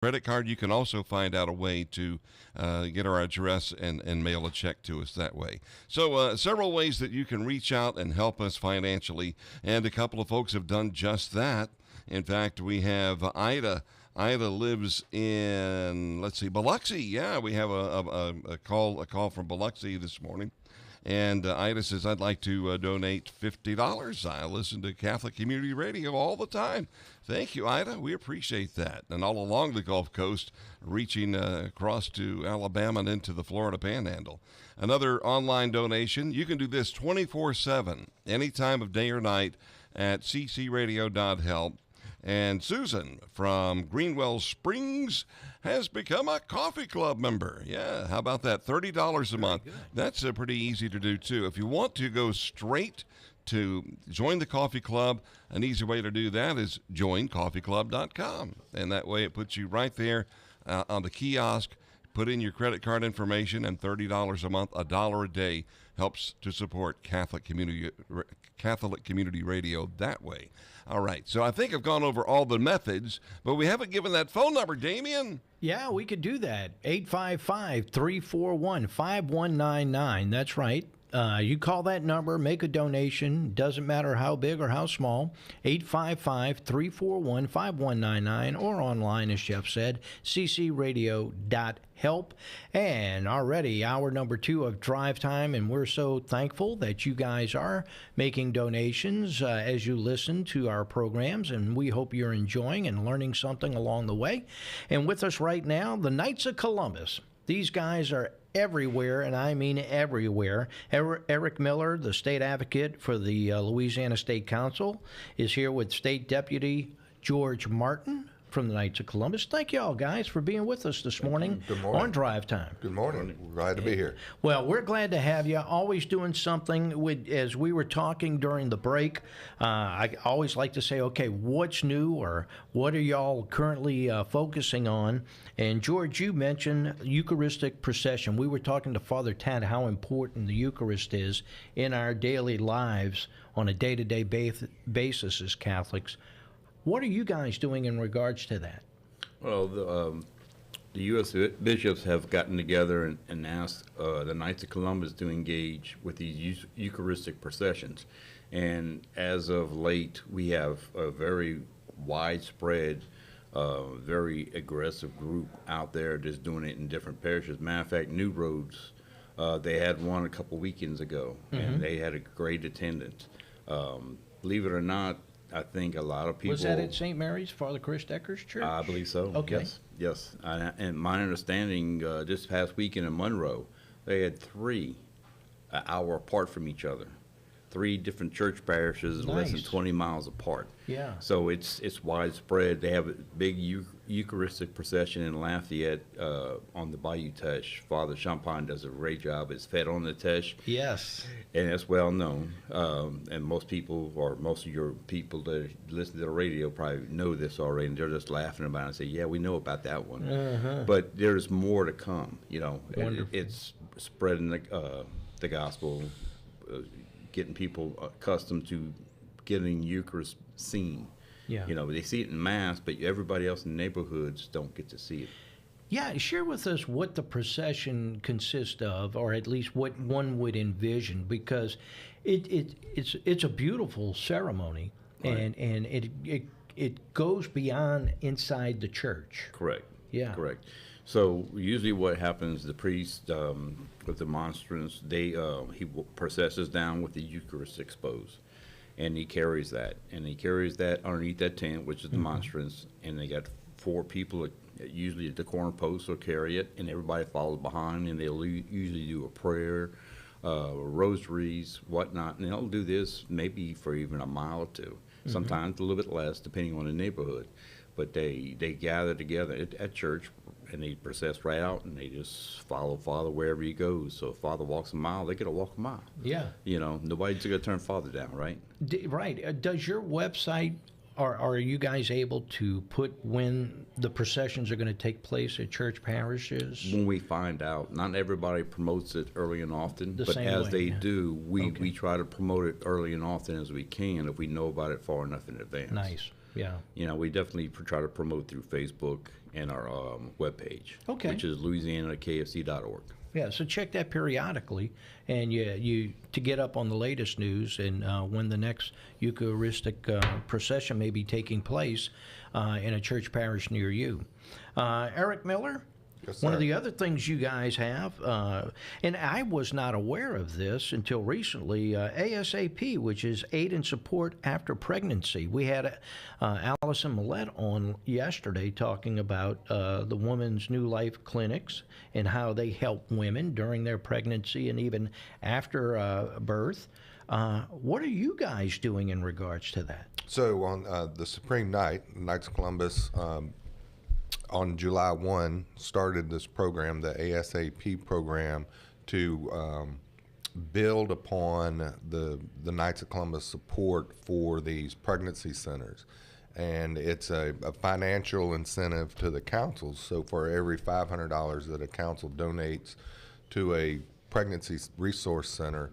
credit card, you can also find out a way to get our address and mail a check to us that way. So several ways that you can reach out and help us financially, and a couple of folks have done just that. In fact, we have Ida. Ida lives in, let's see, Biloxi. Yeah, we have a call from Biloxi this morning. And Ida says, I'd like to donate $50. I listen to Catholic Community Radio all the time. Thank you, Ida. We appreciate that. And all along the Gulf Coast, reaching across to Alabama and into the Florida Panhandle. Another online donation, you can do this 24/7, any time of day or night at ccradio.help. And Susan from Greenwell Springs has become a coffee club member. Yeah, how about that? $30 a month. That's pretty easy to do, too. If you want to go straight to join the coffee club, an easy way to do that is joincoffeeclub.com. And that way it puts you right there on the kiosk. Put in your credit card information, and $30 a month, $1 a day, helps to support Catholic Community Radio that way. All right, so I think I've gone over all the methods, but we haven't given that phone number, Damien. Yeah, we could do that. 855-341-5199. That's right. You call that number, make a donation. Doesn't matter how big or how small. 855-341-5199, or online, as Jeff said, ccradio.help. And already hour number 2 of Drive Time, and we're so thankful that you guys are making donations as you listen to our programs, and we hope you're enjoying and learning something along the way. And with us right now, the Knights of Columbus. These guys are everywhere, and I mean everywhere. Eric Miller, the state advocate for the Louisiana State Council, is here with State Deputy George Martin from the Knights of Columbus. Thank you all, guys, for being with us this morning on Drive Time. Good morning. Glad to be here. Well, we're glad to have you. Always doing something. As we were talking during the break, I always like to say, okay, what's new, or what are y'all currently focusing on? And George, you mentioned Eucharistic procession. We were talking to Father Tad how important the Eucharist is in our daily lives on a day-to-day basis as Catholics. What are you guys doing in regards to that? Well, the U.S. bishops have gotten together and asked the Knights of Columbus to engage with these Eucharistic processions. And as of late, we have a very widespread, very aggressive group out there just doing it in different parishes. Matter of fact, New Roads, they had one a couple weekends ago, and they had a great attendance. Believe it or not, I think a lot of people... Was that at St. Mary's, Father Chris Decker's church? I believe so. Okay. Yes. And my understanding, this past weekend in Monroe, they had 3 an hour apart from each other. 3 different church parishes, less than 20 miles apart. Yeah. So it's widespread. They have a big Eucharistic procession in Lafayette on the Bayou Teche. Father Champagne does a great job. It's fed on the Teche. Yes. And it's well known. And most people, or most of your people that listen to the radio probably know this already, and they're just laughing about it and say, yeah, we know about that one. But there's more to come, you know. It's spreading the gospel, getting people accustomed to getting Eucharist seen. Yeah. You know, they see it in Mass, but everybody else in the neighborhoods don't get to see it. Yeah, share with us what the procession consists of, or at least what one would envision, because it's a beautiful ceremony, right. and it goes beyond inside the church. Correct. Yeah. Correct. So usually what happens, the priest with the monstrance, he processes down with the Eucharist exposed, and he carries that underneath that tent, which is the monstrance, and they got 4 people, usually at the corner post, will carry it, and everybody follows behind, and they'll usually do a prayer, rosaries, whatnot, and they'll do this maybe for even a mile or 2, sometimes a little bit less, depending on the neighborhood. But they gather together at church, and they process right out, and they just follow Father wherever he goes. So if Father walks a mile, they get to walk a mile. Yeah. You know, nobody's going to turn Father down, right? Right. Does your website, or are you guys able to put when the processions are going to take place at church parishes? When we find out. Not everybody promotes it early and often, but as they do, we try to promote it early and often as we can if we know about it far enough in advance. Nice. Yeah. We definitely try to promote through Facebook and our webpage, which is louisianakfc.org. Yeah, so check that periodically, and you to get up on the latest news and when the next Eucharistic procession may be taking place in a church parish near you. Eric Miller? Yes, One of sir. the other things you guys have, and I was not aware of this until recently, ASAP, which is Aid and Support After Pregnancy. We had Allison Millette on yesterday talking about the Women's New Life clinics and how they help women during their pregnancy and even after birth. What are you guys doing in regards to that? So on the Supreme Night, Knights of Columbus, on July 1, started this program, the ASAP program, to build upon the Knights of Columbus support for these pregnancy centers. And it's a financial incentive to the councils. So for every $500 that a council donates to a pregnancy resource center,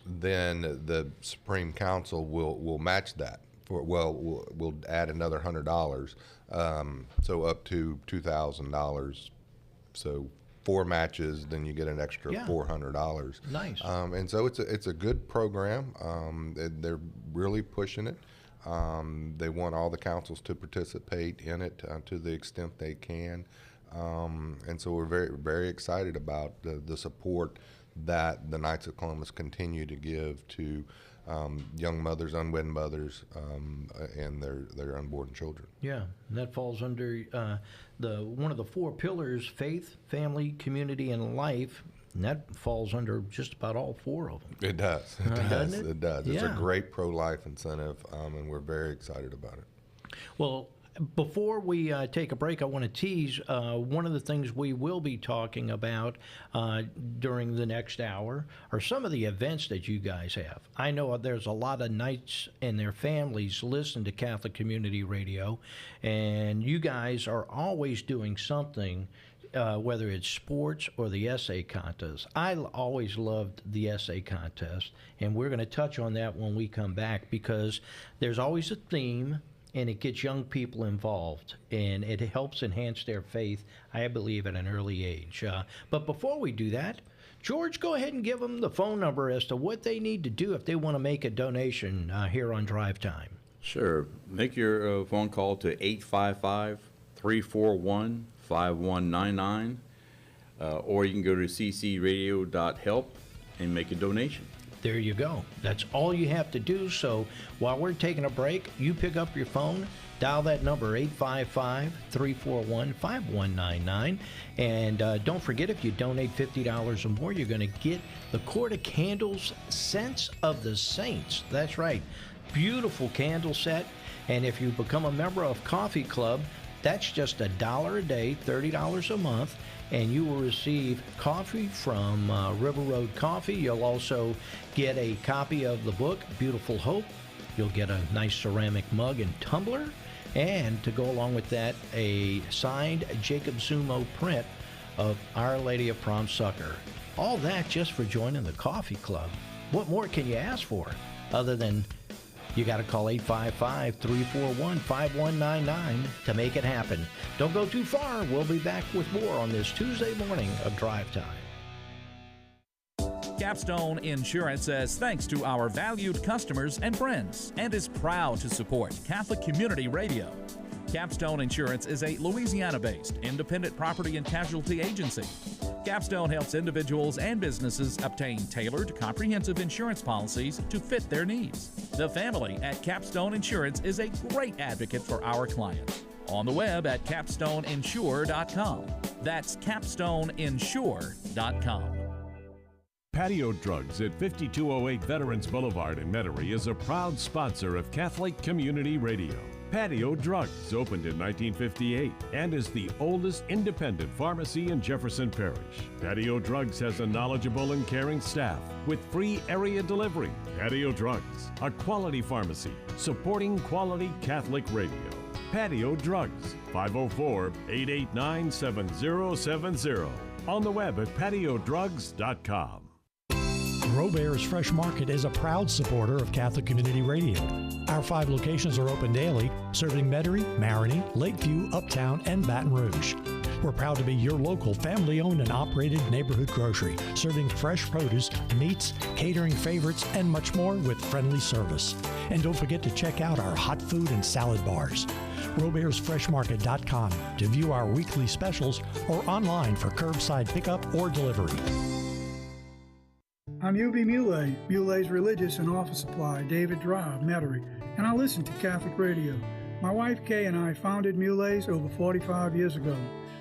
then the Supreme Council will match that. We'll add another $100, so up to $2,000. So 4 matches, then you get an extra $400. Nice. And so it's a good program. They're really pushing it. They want all the councils to participate in it to the extent they can. And so we're very, very excited about the support that the Knights of Columbus continue to give to young mothers, unwed mothers, and their unborn children. Yeah, and that falls under one of the 4 pillars: faith, family, community, and life. And that falls under just about all 4 of them. It does. It does. Doesn't it? It does. It's Yeah. a great pro-life incentive, and we're very excited about it. Well, before we take a break, I want to tease one of the things we will be talking about during the next hour are some of the events that you guys have. I know there's a lot of Knights and their families listen to Catholic Community Radio, and you guys are always doing something, whether it's sports or the essay contest. I always loved the essay contest, and we're going to touch on that when we come back, because there's always a theme, and it gets young people involved, and it helps enhance their faith, I believe, at an early age. But before we do that, George, go ahead and give them the phone number as to what they need to do if they want to make a donation here on Drive Time. Sure. Make your phone call to 855-341-5199, or you can go to ccradio.help and make a donation. There you go. That's all you have to do. So while we're taking a break, you pick up your phone, dial that number, 855-341-5199. And don't forget, if you donate $50 or more, you're going to get the Court of Candles Scents of the Saints. That's right. Beautiful candle set. And if you become a member of Coffee Club, that's just $1 a day, $30 a month. And you will receive coffee from River Road Coffee. You'll also get a copy of the book, Beautiful Hope. You'll get a nice ceramic mug and tumbler. And to go along with that, a signed Jacob Zumo print of Our Lady of Prom Succor. All that just for joining the Coffee Club. What more can you ask for other than you got to call 855-341-5199 to make it happen. Don't go too far. We'll be back with more on this Tuesday morning of Drive Time. Capstone Insurance says thanks to our valued customers and friends and is proud to support Catholic Community Radio. Capstone Insurance is a Louisiana-based independent property and casualty agency. Capstone helps individuals and businesses obtain tailored, comprehensive insurance policies to fit their needs. The family at Capstone Insurance is a great advocate for our clients. On the web at capstoneinsure.com. That's capstoneinsure.com. Patio Drugs at 5208 Veterans Boulevard in Metairie is a proud sponsor of Catholic Community Radio. Patio Drugs opened in 1958 and is the oldest independent pharmacy in Jefferson Parish. Patio Drugs has a knowledgeable and caring staff with free area delivery. Patio Drugs, a quality pharmacy supporting quality Catholic radio. Patio Drugs, 504-889-7070. On the web at patiodrugs.com. Robear's Fresh Market is a proud supporter of Catholic Community Radio. Our 5 locations are open daily, serving Metairie, Marigny, Lakeview, Uptown, and Baton Rouge. We're proud to be your local family-owned and operated neighborhood grocery, serving fresh produce, meats, catering favorites, and much more with friendly service. And don't forget to check out our hot food and salad bars. RobertsFreshMarket.com to view our weekly specials or online for curbside pickup or delivery. I'm UB Muley, Muley's Religious and Office Supply, David Drive, Metairie, and I listen to Catholic radio. My wife Kay and I founded Muley's over 45 years ago,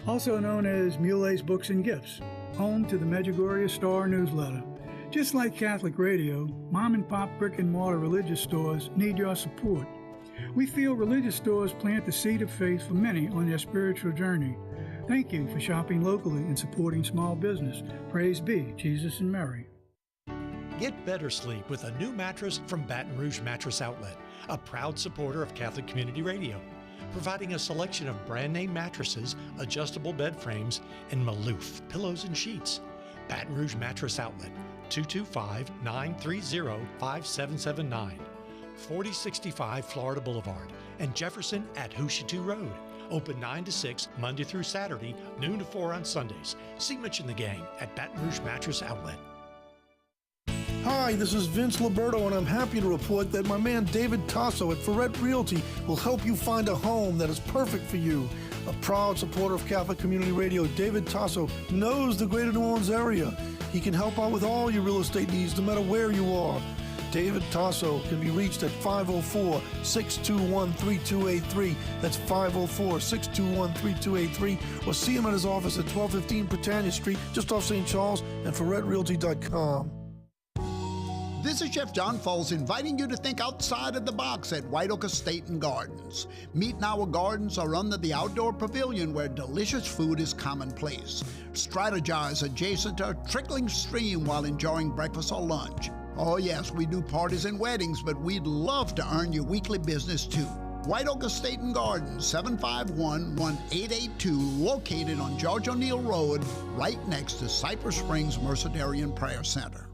also known as Muley's Books and Gifts, home to the Medjugorje Star newsletter. Just like Catholic radio, mom and pop brick and mortar religious stores need your support. We feel religious stores plant the seed of faith for many on their spiritual journey. Thank you for shopping locally and supporting small business. Praise be Jesus and Mary. Get better sleep with a new mattress from Baton Rouge Mattress Outlet, a proud supporter of Catholic Community Radio, providing a selection of brand name mattresses, adjustable bed frames, and Maloof pillows and sheets. Baton Rouge Mattress Outlet, 225-930-5779, 4065 Florida Boulevard, and Jefferson at Housatoo Road. Open 9 to 6 Monday through Saturday, noon to 4 on Sundays. See Mitch and the gang at Baton Rouge Mattress Outlet. Hi, this is Vince Liberto, and I'm happy to report that my man David Tasso at Ferret Realty will help you find a home that is perfect for you. A proud supporter of Catholic Community Radio, David Tasso knows the greater New Orleans area. He can help out with all your real estate needs, no matter where you are. David Tasso can be reached at 504-621-3283. That's 504-621-3283. Or see him at his office at 1215 Britannia Street, just off St. Charles, and ferretrealty.com. This is Chef John Foles inviting you to think outside of the box at White Oak Estate and Gardens. Meet in our gardens or under the outdoor pavilion where delicious food is commonplace. Strategize adjacent to a trickling stream while enjoying breakfast or lunch. Oh yes, we do parties and weddings, but we'd love to earn your weekly business too. White Oak Estate and Gardens, 751-1882, located on George O'Neill Road, right next to Cypress Springs Mercedarian Prayer Center.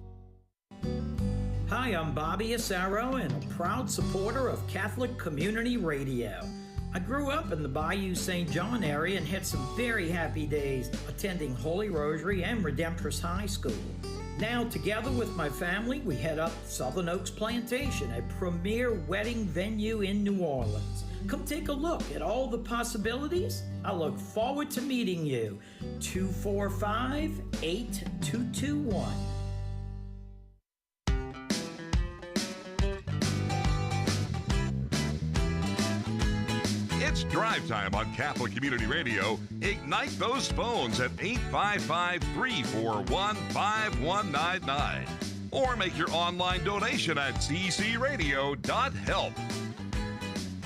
Hi, I'm Bobby Asaro and a proud supporter of Catholic Community Radio. I grew up in the Bayou St. John area and had some very happy days attending Holy Rosary and Redemptorist High School. Now, together with my family, we head up Southern Oaks Plantation, a premier wedding venue in New Orleans. Come take a look at all the possibilities. I look forward to meeting you. 245-8221. It's Drive Time on Catholic Community Radio. Ignite those phones at 855-341-5199. Or make your online donation at ccradio.help.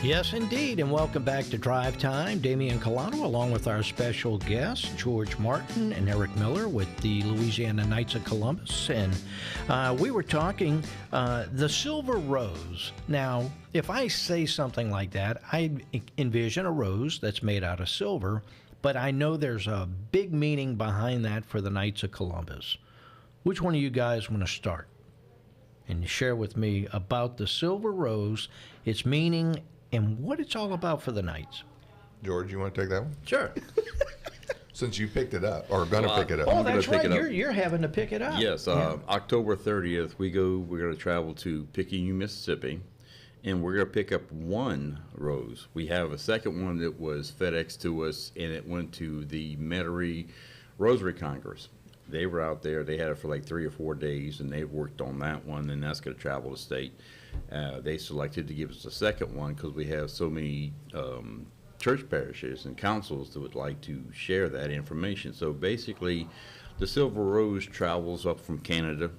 Yes, indeed, and welcome back to Drive Time. Damian Colano, along with our special guests, George Martin and Eric Miller with the Louisiana Knights of Columbus. And we were talking the Silver Rose. Now, if I say something like that, I envision a rose that's made out of silver, but I know there's a big meaning behind that for the Knights of Columbus. Which one of you guys want to start and share with me about the Silver Rose, its meaning, and what it's all about for the Knights? George, you want to take that one? Sure. Since you picked it up, or gonna pick it up. Oh, that's right. You're having to pick it up. Yes, October 30th, we're going to travel to Picayune, Mississippi, and we're going to pick up one rose. We have a second one that was FedEx to us, and it went to the Metairie Rosary Congress. They were out there. They had it for like 3 or 4 days, and they worked on that one, and that's going to travel the state. They selected to give us a second one because we have so many church parishes and councils that would like to share that information. So basically, the Silver Rose travels up from Canada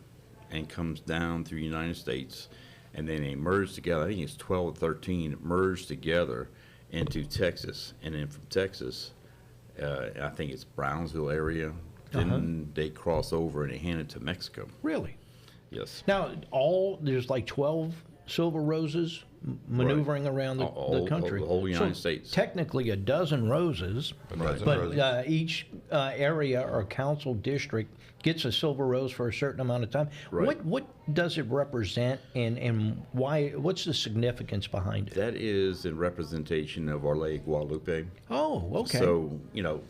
and comes down through the United States, and then they merge together. I think it's 12 or 13 merged together into Texas, and then from Texas, I think it's Brownsville area. Then they cross over and they hand it to Mexico. Really? Yes. Now, there's like 12 silver roses maneuvering around the country. The whole United States. Technically, a dozen roses, but roses. Each area or council district gets a silver rose for a certain amount of time. Right. What does it represent, and why? What's the significance behind it? That is in representation of Our Lady of Guadalupe. Oh, okay. So,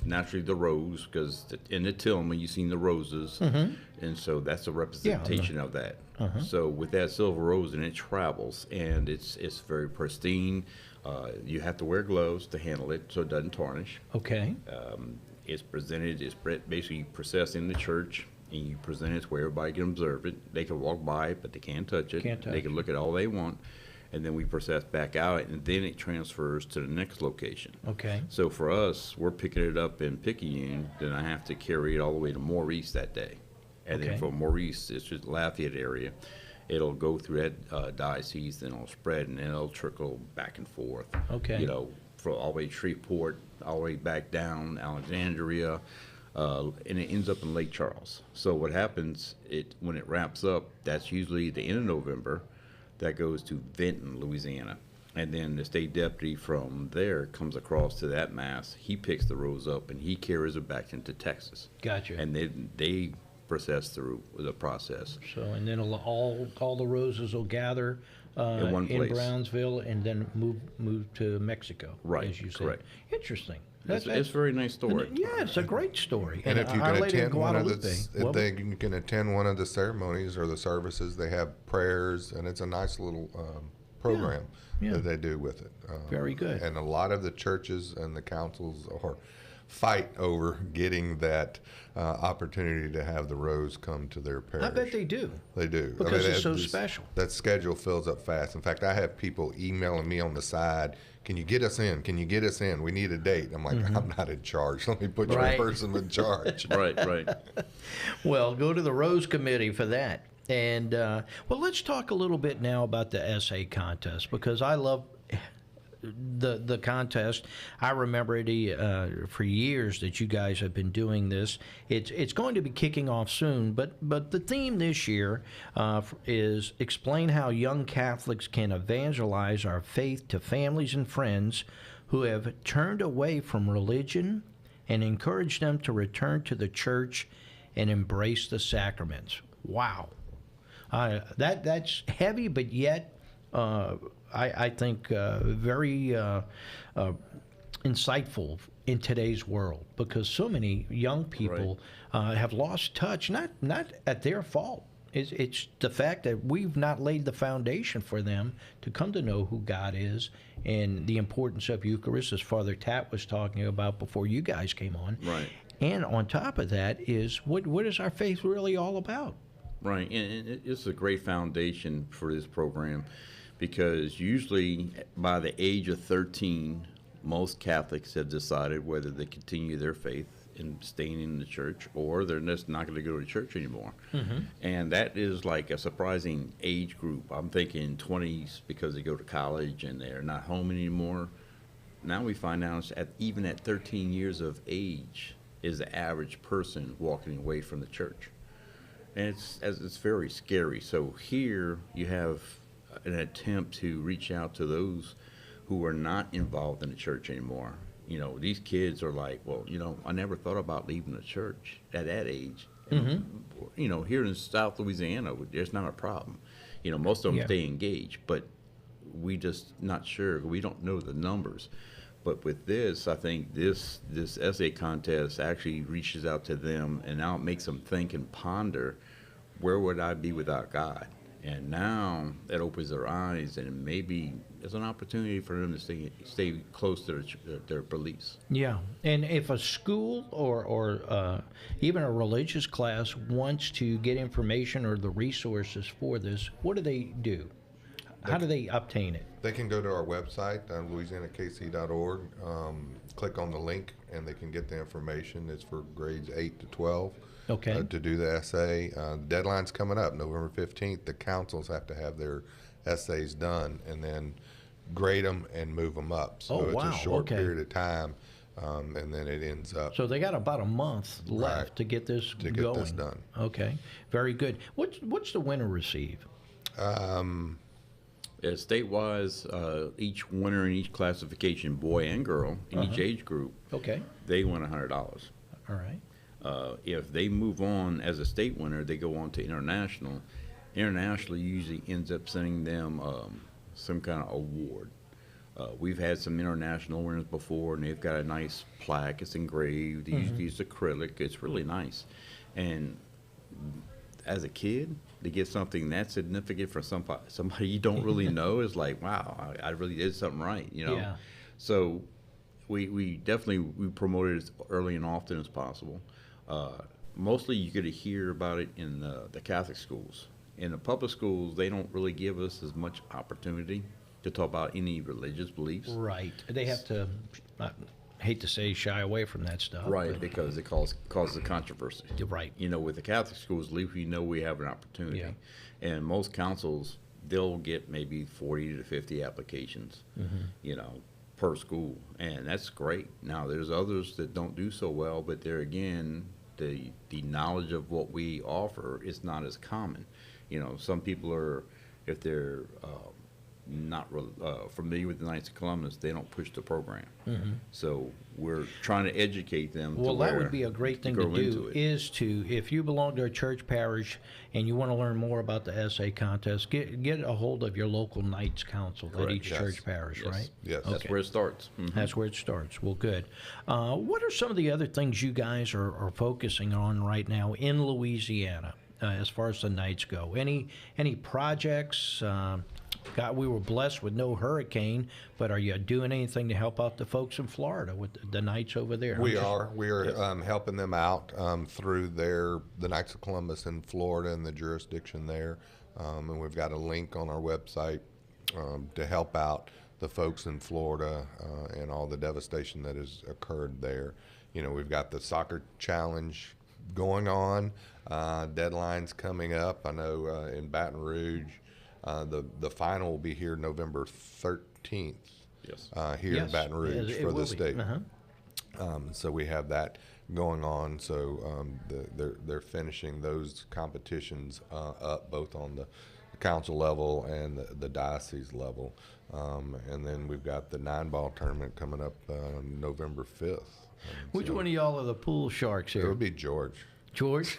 naturally the rose, because in the Tillman you've seen the roses, and so that's a representation of that. So with that silver rose, and it travels, and it's very pristine. You have to wear gloves to handle it so it doesn't tarnish. Okay. It's basically processed in the church, and you present it where everybody can observe it. They can walk by it, but they can't touch it. They can look at all they want, and then we process back out, and then it transfers to the next location. Okay. So for us, we're picking it up in Picayune, then I have to carry it all the way to Maurice that day. And then from Maurice, it's just Lafayette area. It'll go through that diocese, then it'll spread, and then it'll trickle back and forth. Okay. From all the way to Shreveport, all the way back down Alexandria, and it ends up in Lake Charles. So what happens, when it wraps up, that's usually the end of November. That goes to Vinton, Louisiana. And then the state deputy from there comes across to that mass. He picks the rose up, and he carries it back into Texas. Gotcha. And then they process through the process. So, and then all the roses will gather in one place. Brownsville, and then move to Mexico. Right, as you said. correct. Interesting. It's a very nice story. Yeah, it's a great story. And if you Our can Lady of attend one of Guadalupe, you can attend one of the ceremonies or the services, they have prayers, and it's a nice little program that they do with it. Very good. And a lot of the churches and the councils fight over getting that opportunity to have the rose come to their parish. I bet they do. They do. Because it's so special. That schedule fills up fast. In fact, I have people emailing me on the side, can you get us in? Can you get us in? We need a date. I'm like, I'm not in charge. Let me put your person in charge. Right. Well, go to the Rose Committee for that. And, let's talk a little bit now about the essay contest, because I love the contest. I remember it for years that you guys have been doing this. It's going to be kicking off soon, but the theme this year is explain how young Catholics can evangelize our faith to families and friends who have turned away from religion, and encourage them to return to the church and embrace the sacraments. Wow. That's heavy, but yet I think very insightful in today's world, because so many young people have lost touch, not at their fault. It's the fact that we've not laid the foundation for them to come to know who God is and the importance of Eucharist, as Father Tat was talking about before you guys came on. Right. And on top of that is, what is our faith really all about? Right, and it's a great foundation for this program, because usually by the age of 13, most Catholics have decided whether they continue their faith in staying in the church, or they're just not going to go to church anymore. And that is like a surprising age group. I'm thinking 20s, because they go to college and they're not home anymore. Now we find out even at 13 years of age is the average person walking away from the church. And it's very scary. So here you have an attempt to reach out to those who are not involved in the church anymore. These kids are like, well, I never thought about leaving the church at that age. Here in South Louisiana, there's not a problem. Most of them stay engaged, but we just not sure. We don't know the numbers. But with this, I think this essay contest actually reaches out to them, and now it makes them think and ponder, where would I be without God? And now that opens their eyes, and maybe it's an opportunity for them to stay close to their beliefs. Yeah, and if a school or even a religious class wants to get information or the resources for this, what do they do? How do they obtain it? They can go to our website, louisianakc.org, click on the link, and they can get the information. It's for grades 8 to 12. Okay. To do the essay. The deadline's coming up, November 15th. The councils have to have their essays done and then grade them and move them up. So it's a short period of time, and then it ends up. So they got about a month left to get this going. To get this done. Okay, very good. What's the winner receive? State-wise, each winner in each classification, boy and girl, in each age group, Okay. they win $100. All right. If they move on as a state winner, they go on to international. International usually ends up sending them some kind of award. We've had some international winners before, and they've got a nice plaque. It's engraved. They usually use acrylic. It's really nice. And as a kid, to get something that significant for somebody you don't really know is like, wow, I really did something right, you know? Yeah. So we definitely promote it as early and often as possible. Mostly you get to hear about it in the Catholic schools. In the public schools, they don't really give us as much opportunity to talk about any religious beliefs. Right. They have to, I hate to say, shy away from that stuff. Right, but- because it causes a controversy. Right. You know, with the Catholic schools, at least we know we have an opportunity. Yeah. And most councils, they'll get maybe 40 to 50 applications, you know, per school. And that's great. Now, there's others that don't do so well, but there again, the knowledge of what we offer is not as common. You know, some people are, if they're not familiar with the Knights of Columbus, they don't push the program. So we're trying to educate them. Well, to that where would be a great thing to grow into do, it. is to, if you belong to a church parish and you want to learn more about the essay contest, get a hold of your local Knights Council at Correct, each yes. church parish, Yes. right? Yes. That's Okay. where it starts. That's where it starts. Well, good. What are some of the other things you guys are focusing on right now in Louisiana as far as the Knights go? Any projects? God, we were blessed with no hurricane, but are you doing anything to help out the folks in Florida with the Knights over there? We are helping them out through the Knights of Columbus in Florida and the jurisdiction there, and we've got a link on our website to help out the folks in Florida and all the devastation that has occurred there. You know, we've got the soccer challenge going on, deadlines coming up. I know in Baton Rouge, the final will be here November 13th. Yes. Here in Baton Rouge it for will the be. state. So we have that going on. So they're finishing those competitions up both on the council level and the diocese level. And then we've got the 9-ball tournament coming up November 5th. Which one of y'all are the pool sharks It here? would be George. George?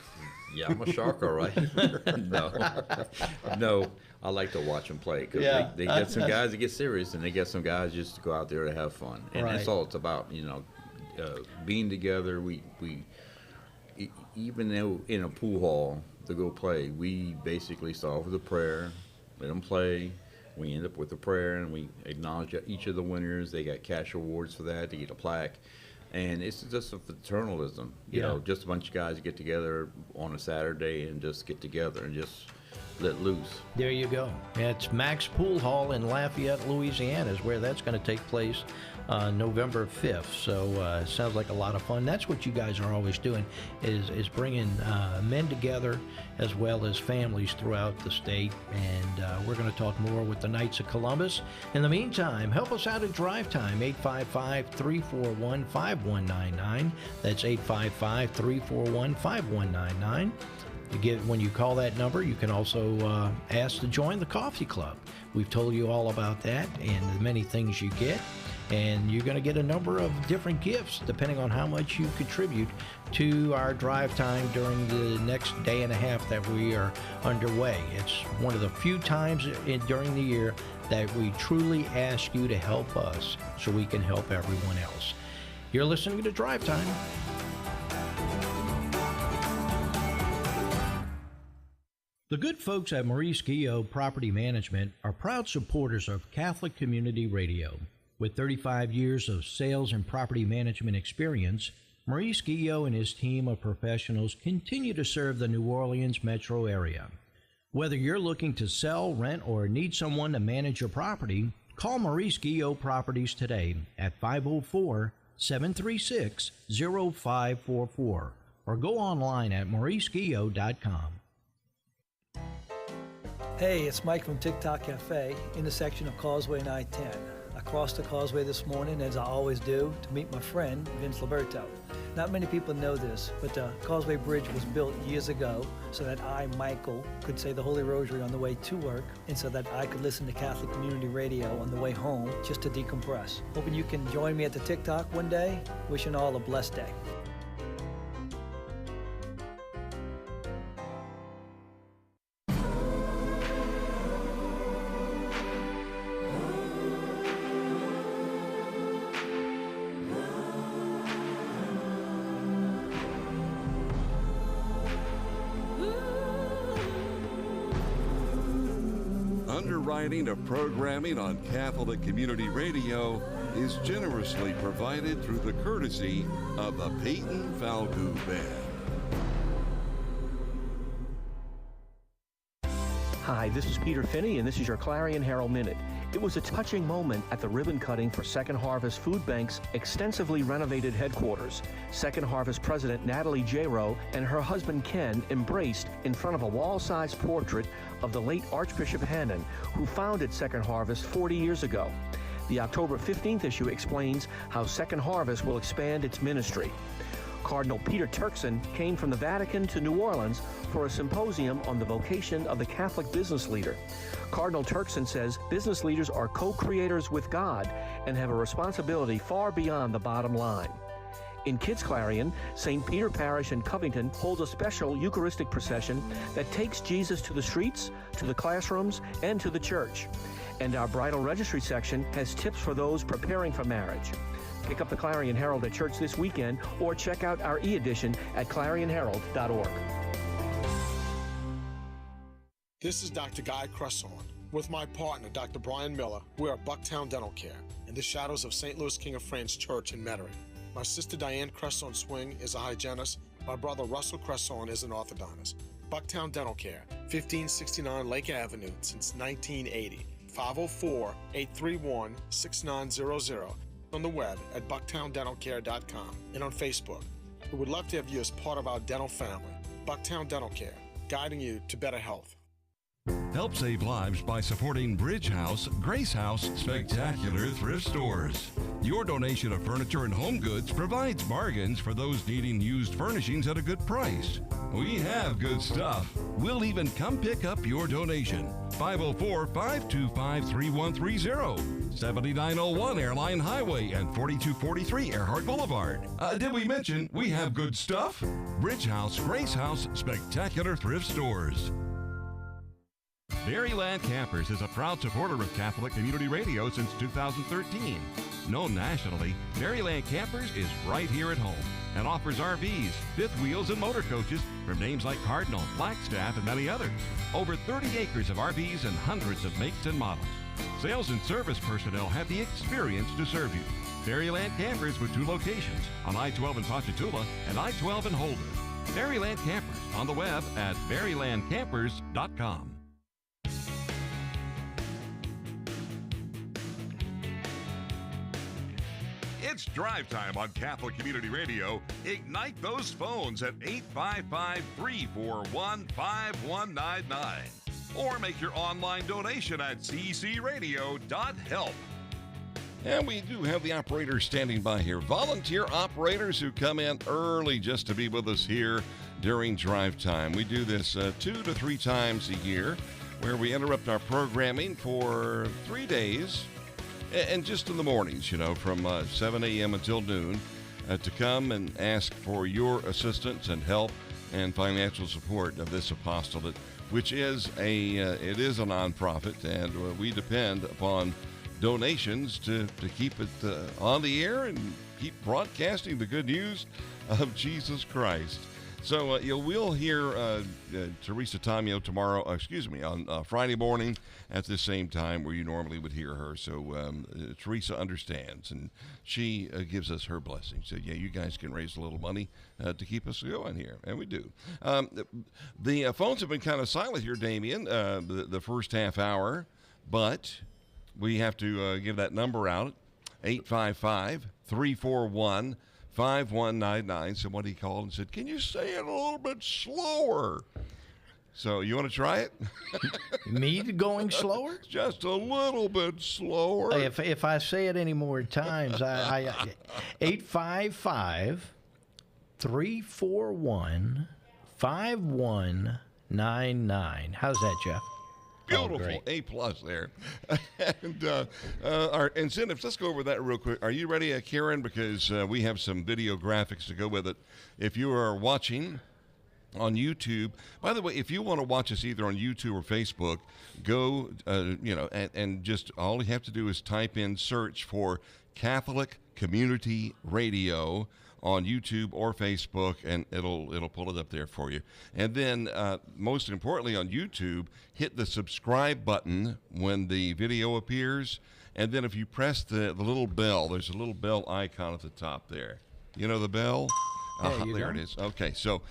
Yeah, I'm a shark, all right. No, I like to watch them play because Yeah. they get some guys that get serious, and they get some guys just to go out there to have fun, and that's Right. all it's about. You know, being together. We even though in a pool hall to go play, we basically start with a prayer, let them play. We end up with a prayer, and we acknowledge each of the winners. They got cash awards for that. They get a plaque. And it's just a fraternalism, you know, just a bunch of guys get together on a Saturday and just get together and just let loose. There you go. It's Max Pool Hall in Lafayette, Louisiana is where that's going to take place November 5th. So it sounds like a lot of fun. That's what you guys are always doing is bringing men together as well as families throughout the state. And we're going to talk more with the Knights of Columbus. In the meantime, help us out at Drive Time, 855-341-5199. That's 855-341-5199. When you call that number, you can also ask to join the coffee club. We've told you all about that and the many things you get. And you're going to get a number of different gifts depending on how much you contribute to our drive time during the next day and a half that we are underway. It's one of the few times during the year that we truly ask you to help us so we can help everyone else. You're listening to Drive Time. The good folks at Maurice Guillot Property Management are proud supporters of Catholic Community Radio. With 35 years of sales and property management experience, Maurice Guillot and his team of professionals continue to serve the New Orleans metro area. Whether you're looking to sell, rent, or need someone to manage your property, call Maurice Guillot Properties today at 504-736-0544 or go online at mauriceguillot.com. Hey, it's Mike from TikTok Cafe, intersection of Causeway and I-10. I crossed the causeway this morning, as I always do, to meet my friend, Vince Liberto. Not many people know this, but the Causeway Bridge was built years ago so that I, Michael, could say the Holy Rosary on the way to work, and so that I could listen to Catholic Community Radio on the way home just to decompress. Hoping you can join me at the TikTok one day. Wishing all a blessed day. Underwriting of programming on Catholic Community Radio is generously provided through the courtesy of the Peyton Falgout Band. Hi, this is Peter Finney, and this is your Clarion Herald Minute. It was a touching moment at the ribbon cutting for Second Harvest Food Bank's extensively renovated headquarters. Second Harvest President Natalie Jaro and her husband Ken embraced in front of a wall-sized portrait of the late Archbishop Hannon, who founded Second Harvest 40 years ago. The October 15th issue explains how Second Harvest will expand its ministry. Cardinal Peter Turkson came from the Vatican to New Orleans for a symposium on the vocation of the Catholic business leader. Cardinal Turkson says business leaders are co-creators with God and have a responsibility far beyond the bottom line. In Kids Clarion, St. Peter Parish in Covington holds a special Eucharistic procession that takes Jesus to the streets, to the classrooms, and to the church. And our bridal registry section has tips for those preparing for marriage. Pick up the Clarion Herald at church this weekend or check out our e-edition at clarionherald.org. This is Dr. Guy Cresson. With my partner, Dr. Brian Miller, we are Bucktown Dental Care in the shadows of St. Louis King of France Church in Metairie. My sister Diane Cresson Swing is a hygienist. My brother Russell Cresson is an orthodontist. Bucktown Dental Care, 1569 Lake Avenue since 1980. 504-831-6900. On the web at bucktowndentalcare.com and on Facebook. We would love to have you as part of our dental family. Bucktown Dental Care, guiding you to better health. Help save lives by supporting Bridge House, Grace House Spectacular Thrift Stores. Your donation of furniture and home goods provides bargains for those needing used furnishings at a good price. We have good stuff. We'll even come pick up your donation. 504-525-3130. 7901 Airline Highway and 4243 Earhart Boulevard. Did we mention we have good stuff? Bridge House, Grace House Spectacular Thrift Stores. Maryland Campers is a proud supporter of Catholic Community Radio since 2013. Known nationally, Maryland Campers is right here at home and offers RVs, fifth wheels, and motor coaches from names like Cardinal, Flagstaff, and many others. Over 30 acres of RVs and hundreds of makes and models. Sales and service personnel have the experience to serve you. Maryland Campers with 2 locations on I-12 in Ponchatoula and I-12 in Holden. Maryland Campers on the web at marylandcampers.com. It's Drive Time on Catholic Community Radio. Ignite those phones at 855-341-5199. Or make your online donation at ccradio.help. And we do have the operators standing by here. Volunteer operators who come in early just to be with us here during Drive Time. We do this 2 to 3 times a year where we interrupt our programming for 3 days. And just in the mornings, from 7 a.m. until noon, to come and ask for your assistance and help and financial support of this apostolate, which is it is a nonprofit, and we depend upon donations to keep it on the air and keep broadcasting the good news of Jesus Christ. So we'll hear Teresa Tamio tomorrow, on Friday morning at the same time where you normally would hear her. So Teresa understands, and she gives us her blessing. So, you guys can raise a little money to keep us going here, and we do. The phones have been kind of silent here, Damien, the first half hour, but we have to give that number out, 855-341-5199. 5199. Somebody called and said, "Can you say it a little bit slower?" So you want to try it? Me going slower? Just a little bit slower. If I say it any more times, I 855-341-5199. How's that, Jeff? Beautiful. A plus there. And our incentives, let's go over that real quick. Are you ready, Karen? Because we have some video graphics to go with it. If you are watching on YouTube, by the way, if you want to watch us either on YouTube or Facebook, go, and just all you have to do is type in, search for Catholic Community Radio on YouTube or Facebook, and it'll pull it up there for you. And then, most importantly, on YouTube, hit the subscribe button when the video appears, and then if you press the little bell, there's a little bell icon at the top there. You know the bell? There it is. Okay, so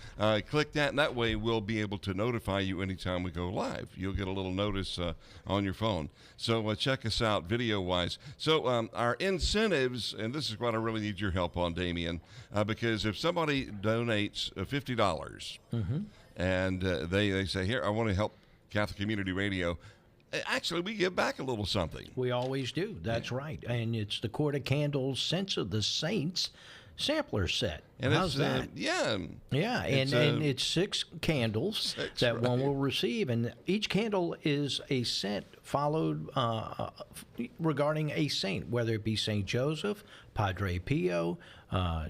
click that, and that way we'll be able to notify you anytime we go live. You'll get a little notice on your phone. So check us out video-wise. So our incentives, and this is what I really need your help on, Damien, because if somebody donates $50 and they say, here, I want to help Catholic Community Radio, actually, we give back a little something. We always do. That's right. And it's the Court of Candles Sense of the Saints sampler set. And how's that? Yeah, and it's 6 candles that one will receive, and each candle is a scent followed regarding a saint, whether it be Saint Joseph, Padre Pio,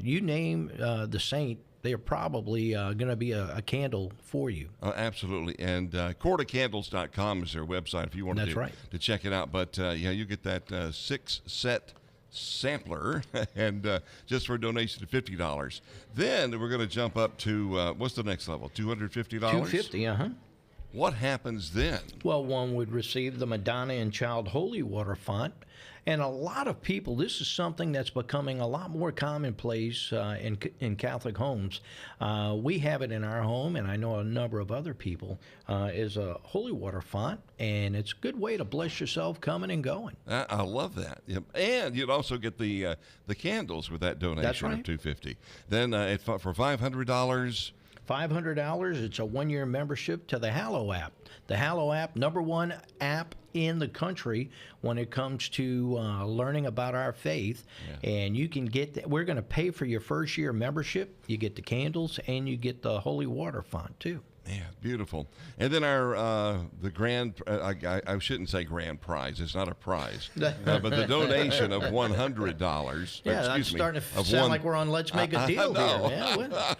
you name the saint. They're probably going to be a candle for you. Absolutely. And courtofcandles.com is their website if you want to check it out. But, you get that 6-set sampler, and just for a donation of $50. Then we're going to jump up to, what's the next level, $250? $250, What happens then? Well, one would receive the Madonna and Child Holy Water font. And a lot of people, this is something that's becoming a lot more commonplace in Catholic homes. We have it in our home, and I know a number of other people, is a holy water font, and it's a good way to bless yourself coming and going. I love that. Yep. And you'd also get the candles with that donation of $250. Then for $500... $500, it's a 1-year membership to the Hallow app. The Hallow app, #1 app in the country when it comes to learning about our faith. Yeah. And you can get that. We're going to pay for your first year membership. You get the candles and you get the holy water font too. Yeah, beautiful. And then our the grand, I shouldn't say grand prize. It's not a prize. But the donation of $100. Yeah, that's starting to sound like we're on Let's Make a Deal here. Yeah,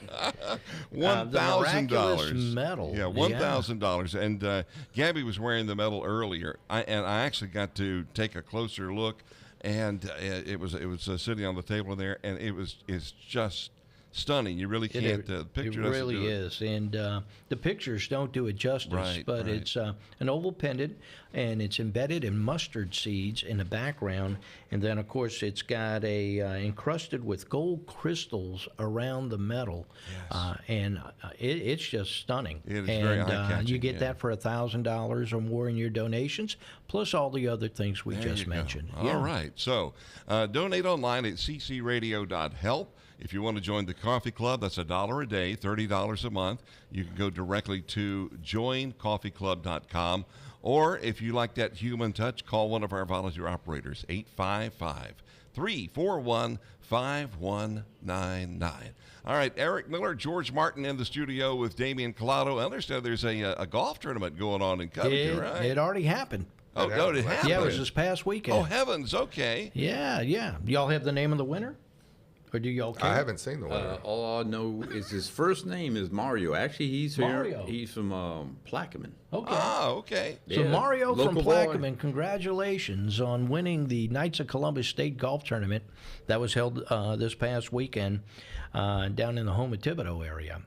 $1,000 medal. Yeah, $1,000. And Gabby was wearing the medal earlier. I actually got to take a closer look, and it was sitting on the table there, and it's just stunning. You really can't. The picture it really is, and the pictures don't do it justice. It's an oval pendant, and it's embedded in mustard seeds in the background, and then of course it's got encrusted with gold crystals around the metal, and it's just stunning. It is very eye-catching. You get that for $1,000 or more in your donations, plus all the other things we just mentioned. All right, so donate online at ccradio.help. If you want to join the coffee club, that's $1 a day, $30 a month. You can go directly to joincoffeeclub.com. Or if you like that human touch, call one of our volunteer operators, 855-341-5199. All right, Eric Miller, George Martin in the studio with Damian Collado. I understand there's a golf tournament going on in Covington, right? It already happened. Oh, it happened? Yeah, it was this past weekend. Oh, heavens, okay. Yeah. Y'all have the name of the winner? Or do y'all care? I haven't seen the winner. All I know is his first name is Mario. Actually, he's Mario. here. He's from Plaquemine. Okay. Ah, okay. So Yeah, Mario from local Plaquemine, congratulations on winning the Knights of Columbus State Golf Tournament that was held this past weekend down in the home of Thibodaux area.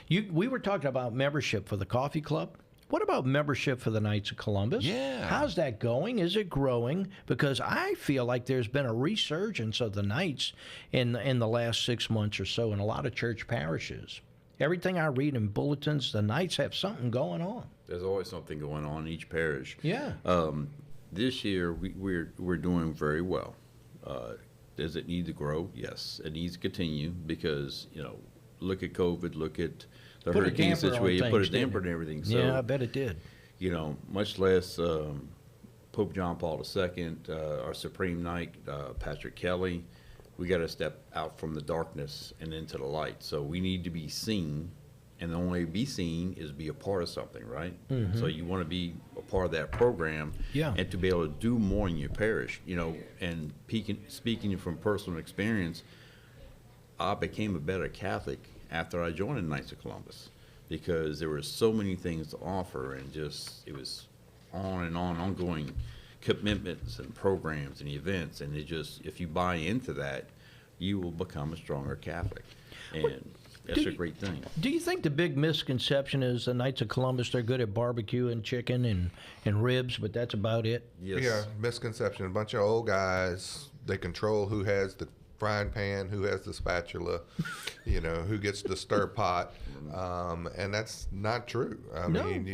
We were talking about membership for the coffee club. What about membership for the Knights of Columbus? Yeah. How's that going? Is it growing? Because I feel like there's been a resurgence of the Knights in the last 6 months or so in a lot of church parishes. Everything I read in bulletins, the Knights have something going on. There's always something going on in each parish. Yeah. This year we're doing very well. Does it need to grow? Yes, it needs to continue because look at COVID, look at the Put a hurricane damper on situation, put a things, didn't damper it? and everything. So, Yeah, I bet it did. You know, much less Pope John Paul II, our Supreme Knight, Patrick Kelly. We got to step out from the darkness and into the light. So we need to be seen, and the only way to be seen is be a part of something, right? Mhm. So you want to be a part of that program, Yeah. and to be able to do more in your parish, you know. And speaking from personal experience, I became a better Catholic after I joined the Knights of Columbus, because there were so many things to offer, and just it was on and on, ongoing commitments and programs and events, and it just, if you buy into that, you will become a stronger Catholic, and that's a great thing. Do you think the big misconception is the Knights of Columbus, they're good at barbecue and chicken and ribs, but that's about it? Yes. Yeah, misconception. A bunch of old guys, they control who has the frying pan, who has the spatula, you know, who gets the stir pot, and that's not true. I mean,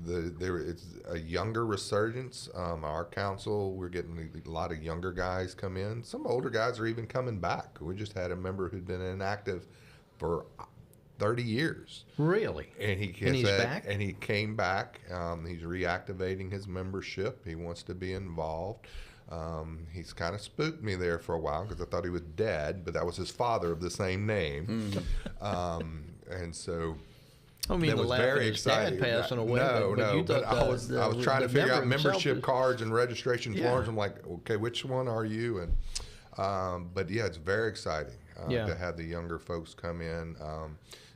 it's a younger resurgence. Our council, we're getting a lot of younger guys come in. Some older guys are even coming back. We just had a member who'd been inactive for 30 years. Really? And he's back? And he came back. He's reactivating his membership. He wants to be involved. He's kind of spooked me there for a while because I thought he was dead, but that was his father of the same name. And so I mean, that the was laugh very at his dad exciting. passing away. No, you but thought I was trying to figure out membership cards. cards and registration Yeah. forms. I'm like, okay, which one are you? And but yeah, it's very exciting to have the younger folks come in.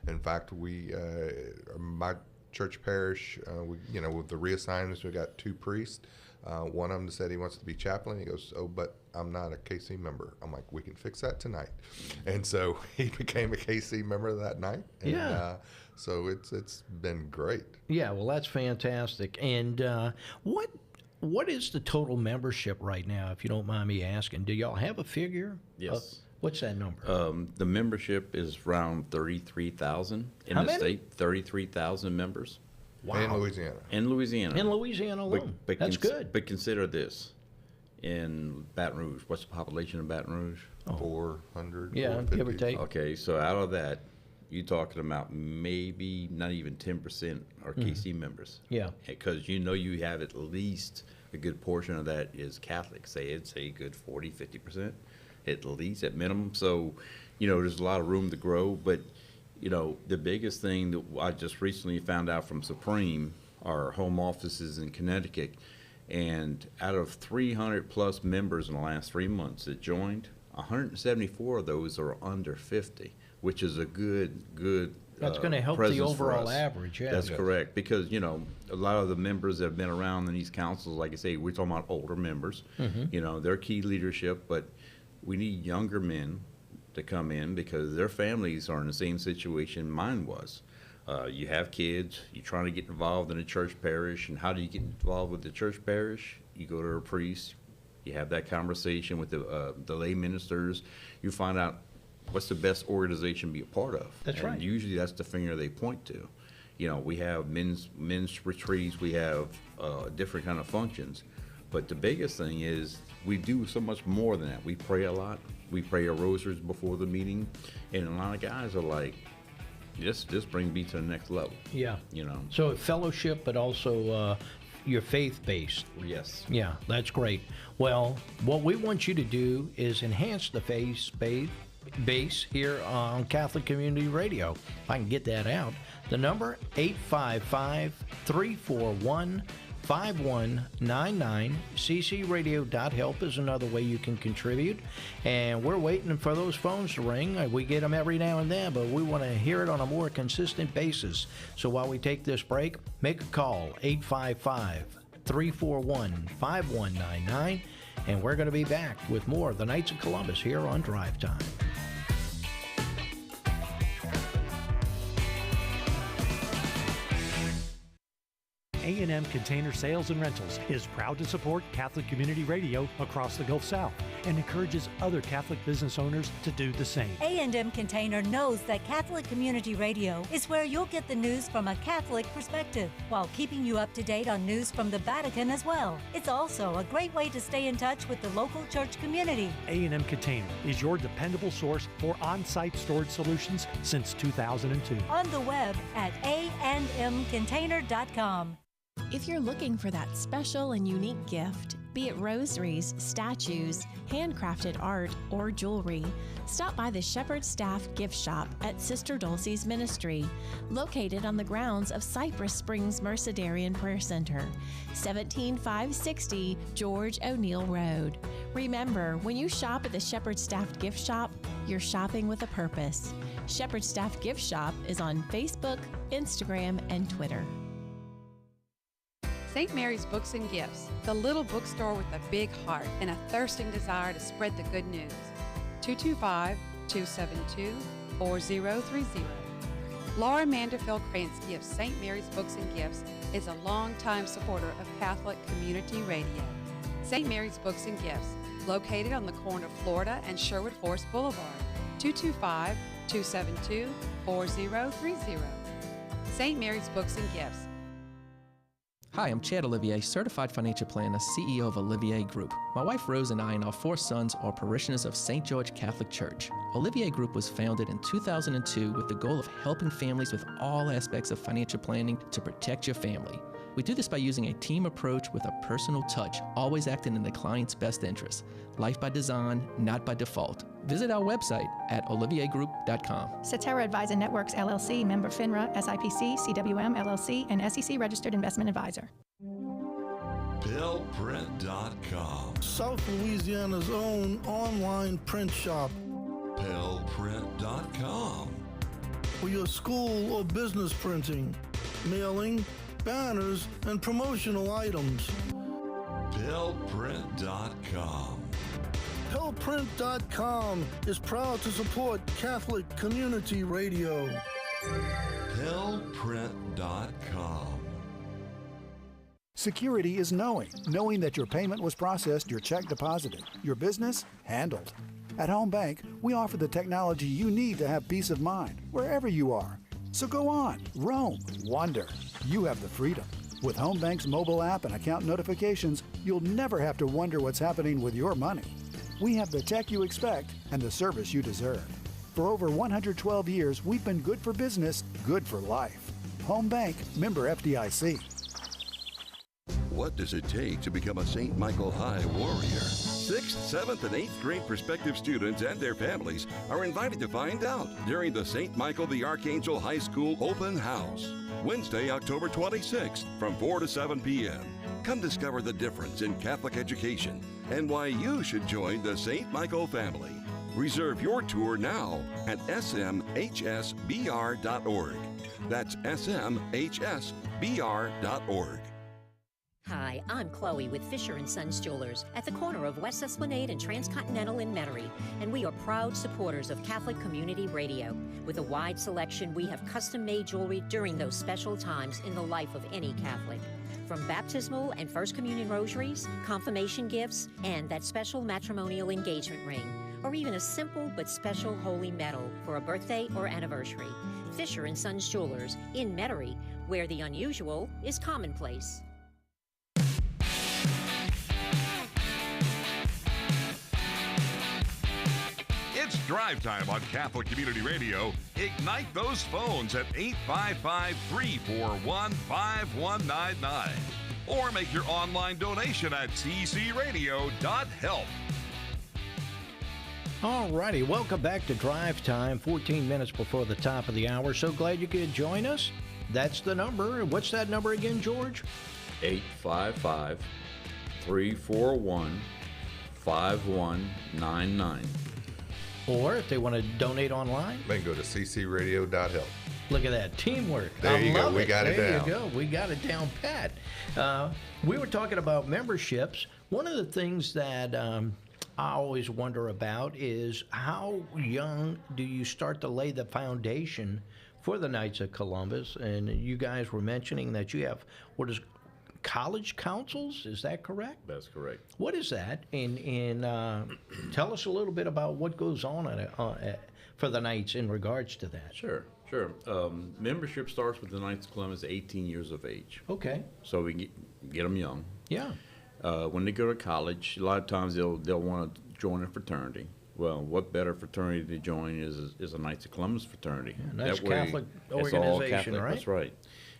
In fact, my church parish, with the reassignments, we got 2 priests. One of them said he wants to be chaplain. He goes, oh, but I'm not a KC member. I'm like, we can fix that tonight. And so he became a KC member that night. And, so it's been great. Yeah, well, that's fantastic. And what is the total membership right now, if you don't mind me asking? Do y'all have a figure? Yes. What's that number? The membership is around 33,000 in How the many? state. 33,000 members. Wow. In Louisiana. In Louisiana. In Louisiana alone. That's good. But consider this. In Baton Rouge, what's the population of Baton Rouge? 400. Yeah, 450. give or take. Okay, so out of that, you're talking about maybe not even 10% are KC members. Yeah. Because you have at least a good portion of that is Catholic. It's a good 40, 50%, at least, at minimum. So, there's a lot of room to grow. But, the biggest thing that I just recently found out from Supreme, our home offices in Connecticut, and out of 300 plus members in the last 3 months that joined, 174 of those are under 50, which is a good That's going to help the presence for overall us. average. Yeah. That's correct, because a lot of the members that have been around in these councils, like I say, we're talking about older members. They're key leadership, but we need younger men to come in because their families are in the same situation mine was. You have kids, you're trying to get involved in a church parish, and how do you get involved with the church parish? You go to a priest, you have that conversation with the lay ministers, you find out what's the best organization to be a part of. That's right. Usually that's the finger they point to. We have men's retreats, we have different kind of functions, but the biggest thing is we do so much more than that. We pray a lot. We pray our rosaries before the meeting, and a lot of guys are like, Just bring me to the next level. Yeah. So fellowship, but also you're faith-based. Yes. Yeah, that's great. Well, what we want you to do is enhance the faith base here on Catholic Community Radio. If I can get that out. The number, 855-341-5199. ccradio.help is another way you can contribute. And we're waiting for those phones to ring. We get them every now and then, but we want to hear it on a more consistent basis. So while we take this break, make a call, 855-341-5199. And we're going to be back with more of the Knights of Columbus here on Drive Time. A&M Container Sales and Rentals is proud to support Catholic Community Radio across the Gulf South and encourages other Catholic business owners to do the same. A&M Container knows that Catholic Community Radio is where you'll get the news from a Catholic perspective, while keeping you up to date on news from the Vatican as well. It's also a great way to stay in touch with the local church community. A&M Container is your dependable source for on-site storage solutions since 2002. On the web at andmcontainer.com. If you're looking for that special and unique gift, be it rosaries, statues, handcrafted art, or jewelry, stop by the Shepherd Staff Gift Shop at Sister Dulcie's Ministry, located on the grounds of Cypress Springs Mercedarian Prayer Center, 17560 George O'Neill Road. Remember, when you shop at the Shepherd Staff Gift Shop, you're shopping with a purpose. Shepherd Staff Gift Shop is on Facebook, Instagram, and Twitter. St. Mary's Books and Gifts, the little bookstore with a big heart and a thirsting desire to spread the good news. 225-272-4030. Laura Manderfield Krantz Gifts St. Mary's Books and Gifts is a longtime supporter of Catholic Community Radio. St. Mary's Books and Gifts, located on the corner of Florida and Sherwood Forest Boulevard. 225-272-4030. St. Mary's Books and Gifts. Hi, I'm Chad Olivier, Certified Financial Planner, CEO of Olivier Group. My wife Rose and I and our 4 sons are parishioners of St. George Catholic Church. Olivier Group was founded in 2002 with the goal of helping families with all aspects of financial planning to protect your family. We do this by using a team approach with a personal touch, always acting in the client's best interest. Life by design, not by default. Visit our website at olivier.group.com. Cetera Advisor Networks, LLC, member FINRA, SIPC, CWM, LLC, and SEC registered investment advisor. PillPrint.com. South Louisiana's own online print shop. PillPrint.com. For your school or business printing, mailing, banners, and promotional items. PillPrint.com. PillPrint.com is proud to support Catholic Community Radio. PillPrint.com. Security is knowing that your payment was processed, your check deposited, your business handled. At Home Bank, we offer the technology you need to have peace of mind wherever you are. So go on, roam, wander. You have the freedom. With Home Bank's mobile app and account notifications, you'll never have to wonder what's happening with your money. We have the tech you expect and the service you deserve. For over 112 years, we've been good for business, good for life. Home Bank, member FDIC. What does it take to become a St. Michael High warrior? 6th, 7th, and 8th grade prospective students and their families are invited to find out during the St. Michael the Archangel High School Open House. Wednesday, October 26th from 4 to 7 p.m. Come discover the difference in Catholic education and why you should join the St. Michael family. Reserve your tour now at smhsbr.org. That's smhsbr.org. Hi, I'm Chloe with Fisher & Sons Jewelers at the corner of West Esplanade and Transcontinental in Metairie, and we are proud supporters of Catholic Community Radio. With a wide selection, we have custom-made jewelry during those special times in the life of any Catholic. From baptismal and First Communion rosaries, confirmation gifts, and that special matrimonial engagement ring, or even a simple but special holy medal for a birthday or anniversary. Fisher & Sons Jewelers in Metairie, where the unusual is commonplace. It's Drive Time on Catholic Community Radio. Ignite those phones at 855-341-5199. Or make your online donation at ccradio.help. All righty, welcome back to Drive Time, 14 minutes before the top of the hour. So glad you could join us. That's the number. What's that number again, George? 855-341-5199. Or if they want to donate online, they can go to ccradio.help. Look at that teamwork. There you go. We got it down. There you go. We got it down pat. We were talking about memberships. One of the things that I always wonder about is how young do you start to lay the foundation for the Knights of Columbus? And you guys were mentioning that you have what is college councils. Is that correct? That's correct. What is that? And tell us a little bit about what goes on for the Knights in regards to that. Sure. Membership starts with the Knights of Columbus 18 years of age. Okay. So we get them young. Yeah. When they go to college, a lot of times they'll want to join a fraternity. Well, what better fraternity to join is a Knights of Columbus fraternity. And that's that way, Catholic it's organization, all Catholic, right? That's right.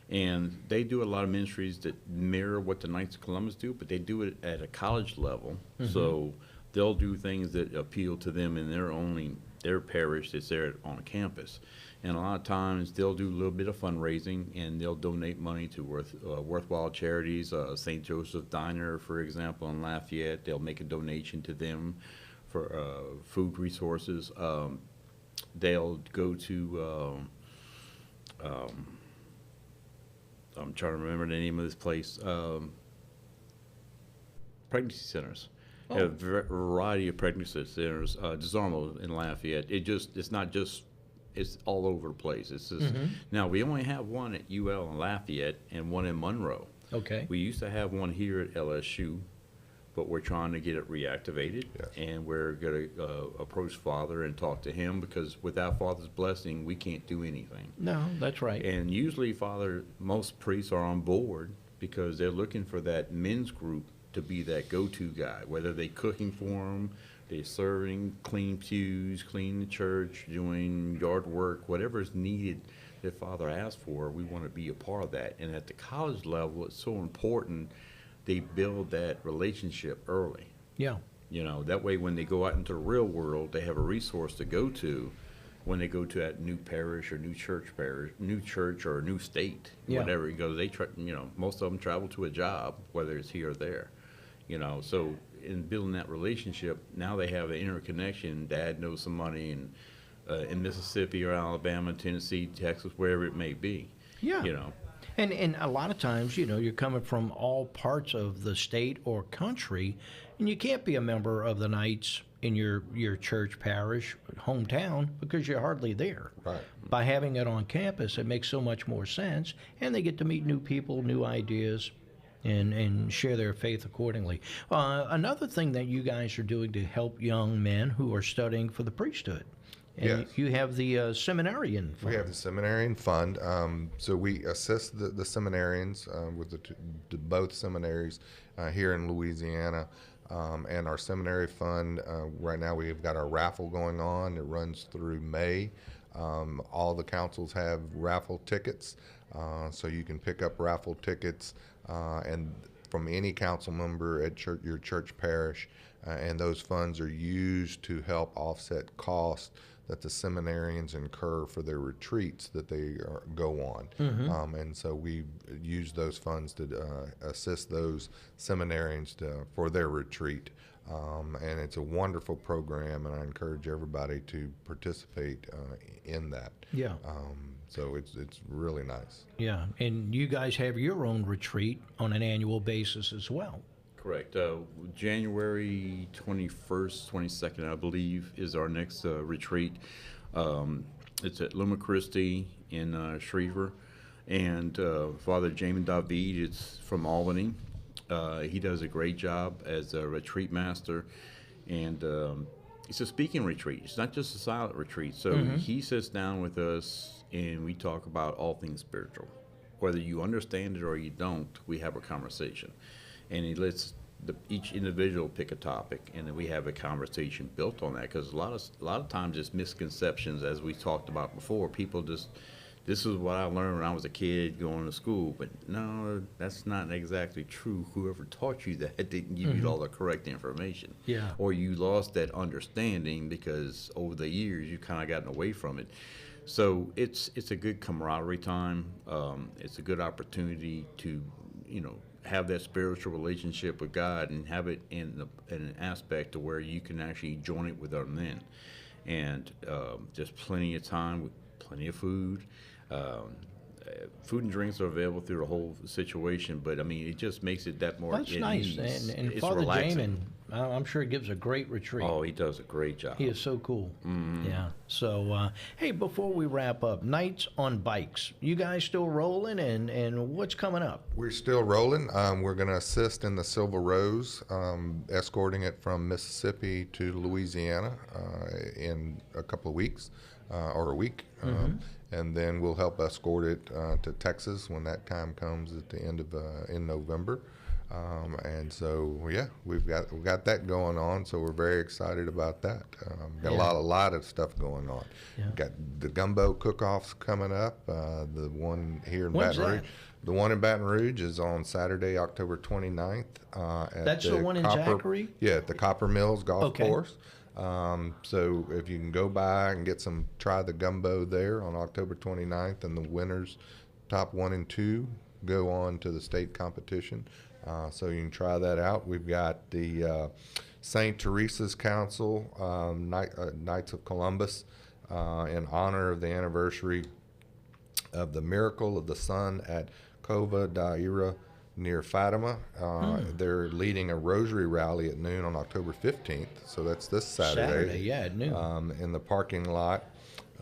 And they do a lot of ministries that mirror what the Knights of Columbus do, but they do it at a college level. Mhm. So they'll do things that appeal to them in their parish that's there on campus. And a lot of times they'll do a little bit of fundraising, and they'll donate money to worthwhile charities. St. Joseph Diner, for example, in Lafayette, they'll make a donation to them for food resources. They'll go to, I'm trying to remember the name of this place, pregnancy centers. They have a variety of pregnancy centers. Disarmo in Lafayette. It's all over the place. It's just, Now, we only have one at UL in Lafayette and one in Monroe. Okay. We used to have one here at LSU, but we're trying to get it reactivated. Yes. And we're going to approach Father and talk to him, because without Father's blessing, we can't do anything. No, that's right. And usually, most priests are on board because they're looking for that men's group to be that go-to guy, whether they cooking for them, they serving, clean pews, clean the church, doing yard work, whatever is needed that Father asks for, we want to be a part of that. And at the college level, it's so important they build that relationship early. Yeah. That way when they go out into the real world, they have a resource to go to when they go to that new parish or new church or a new state, whatever it goes. Most of them travel to a job, whether it's here or there. So in building that relationship, now they have an interconnection. Dad knows somebody in Mississippi or Alabama, Tennessee, Texas, wherever it may be. Yeah. And a lot of times, you're coming from all parts of the state or country, and you can't be a member of the Knights in your church, parish, hometown, because you're hardly there. Right. By having it on campus, it makes so much more sense, and they get to meet new people, new ideas, and share their faith accordingly. Another thing that you guys are doing to help young men who are studying for the priesthood. And Yes. you have the seminarian fund. We have the seminarian fund. So we assist the seminarians with both seminaries here in Louisiana. And our seminary fund, right now we've got our raffle going on. It runs through May. All the councils have raffle tickets, so you can pick up raffle tickets and from any council member at your church parish, and those funds are used to help offset costs that the seminarians incur for their retreats that they go on. And so we use those funds to assist those seminarians for their retreat. And it's a wonderful program, and I encourage everybody to participate in that. Yeah. So it's really nice. Yeah, and you guys have your own retreat on an annual basis as well. Correct. January 21st, 22nd, I believe, is our next retreat. It's at Loma Christi in Shreveport. And Father Jamin David is from Albany. He does a great job as a retreat master. And it's a speaking retreat. It's not just a silent retreat. So he sits down with us and we talk about all things spiritual. Whether you understand it or you don't, we have a conversation. And he lets each individual pick a topic, and then we have a conversation built on that. Because a lot of times it's misconceptions, as we talked about before. People just, this is what I learned when I was a kid going to school, but no, that's not exactly true. Whoever taught you that didn't give you all the correct information. Yeah. Or you lost that understanding because over the years you kind of gotten away from it. So it's a good camaraderie time. It's a good opportunity to, have that spiritual relationship with God and have it in an aspect to where you can actually join it with other men. And just plenty of time, with plenty of food. Food and drinks are available through the whole situation, but I mean, it just makes it that more. That's nice. And it's Father relaxing. Jamin, I'm sure he gives a great retreat. Oh, he does a great job. He is so cool. Yeah. So, hey, before we wrap up, Nights on Bikes. You guys still rolling, and what's coming up? We're still rolling. We're going to assist in the Silver Rose, escorting it from Mississippi to Louisiana in a couple of weeks or a week. And then we'll help escort it to Texas when that time comes at the end of in November. And so, yeah, we've got that going on. So we're very excited about that. Got a lot of stuff going on. Yeah. Got the gumbo cook-offs coming up. The one here in When's Baton Rouge. that? The one in Baton Rouge is on Saturday, October 29th. That's the one in Zachary? Yeah, at the Copper Mills Golf Course. So if you can go by and try the gumbo there on October 29th, and the winners, top 1 and 2, go on to the state competition. So you can try that out. We've got the St. Teresa's Council, Knights of Columbus, in honor of the anniversary of the Miracle of the Sun at Cova Daira near Fatima. They're leading a rosary rally at noon on October 15th. So that's this Saturday. At noon. In the parking lot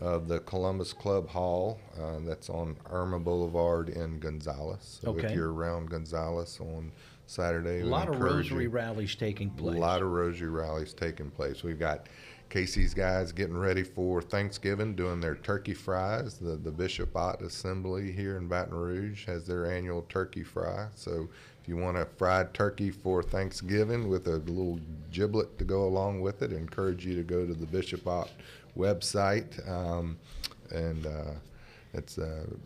of the Columbus Club Hall. That's on Irma Boulevard in Gonzales. So if you're around Gonzales on Saturday, a lot of rosary rallies taking place. A lot of rosary rallies taking place. We've got Casey's guys getting ready for Thanksgiving, doing their turkey fries. The Bishop Ott Assembly here in Baton Rouge has their annual turkey fry. So if you want a fried turkey for Thanksgiving with a little giblet to go along with it, I encourage you to go to the Bishop Ott website, and it's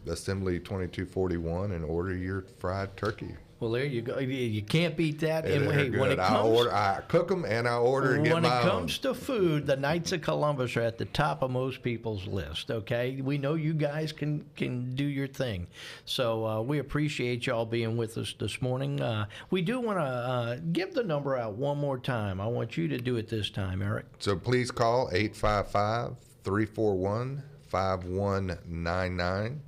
Assembly 2241, and order your fried turkey. Well, there you go. You can't beat that. And hey, when it comes, I cook them and I order and get my own. When it comes to food, the Knights of Columbus are at the top of most people's list. Okay, we know you guys can do your thing, so we appreciate y'all being with us this morning. We do want to give the number out one more time. I want you to do it this time, Eric. So please call 855-341-5199,